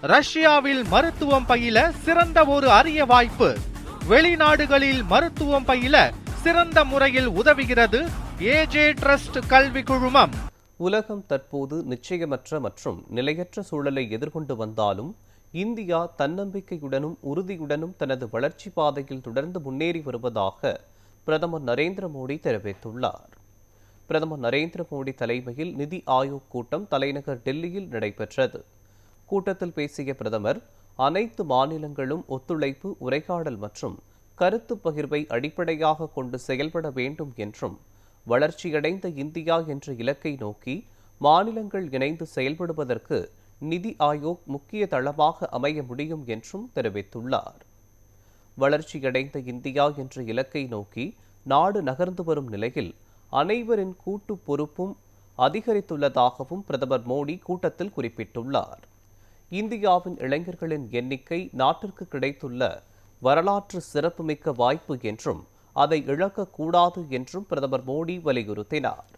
ரஷ்யாவில் மருத்துவம் பயில சிறந்த ஒரு அரிய வாய்ப்பு. வெளிநாடுகளில் மருத்துவம் பயில சிறந்த முறையில் உதவுகிறது ஏஜே ட்ரஸ்ட் கல்வி குழுமம். உலகம் தற்போது நிச்சயமற்ற மற்றும் நிலையற்ற சூழலை எதிர்கொண்டு வந்தாலும் இந்தியா தன்னம்பிக்கையுடனும் உறுதியுடனும் தனது வளர்ச்சி பாதையில் தொடர்ந்து முன்னேறி வருவதாக பிரதமர் நரேந்திர மோடி தெரிவித்துள்ளார். பிரதமர் நரேந்திர மோடி தலைமையில் நிதி ஆயோக் கூட்டம் தலைநகர் டெல்லியில் நடைபெற்றது. கூட்டத்தில் பேசிய பிரதமர், அனைத்து மாநிலங்களும் ஒத்துழைப்பு, உரையாடல் மற்றும் கருத்து பகிர்வை அடிப்படையாக கொண்டு செயல்பட வேண்டும் என்றும், வளர்ச்சியடைந்த இந்தியா என்ற இலக்கை நோக்கி மாநிலங்கள் இணைந்து செயல்படுவதற்கு நிதி ஆயோக் முக்கிய தளமாக அமைய முடியும் என்றும் தெரிவித்துள்ளார். வளர்ச்சியடைந்த இந்தியா என்ற இலக்கை நோக்கி நாடு நகர்ந்து வரும் நிலையில் அனைவரின் கூட்டு பொறுப்பும் அதிகரித்துள்ளதாகவும் பிரதமர் மோடி கூட்டத்தில் குறிப்பிட்டுள்ளார். இந்தியாவின் இளைஞர்களின் எண்ணிக்கை நாட்டிற்கு கிடைத்துள்ள வரலாற்று சிறப்புமிக்க வாய்ப்பு என்றும் அதை இழக்கக்கூடாது என்றும் பிரதமர் மோடி வலியுறுத்தினார்.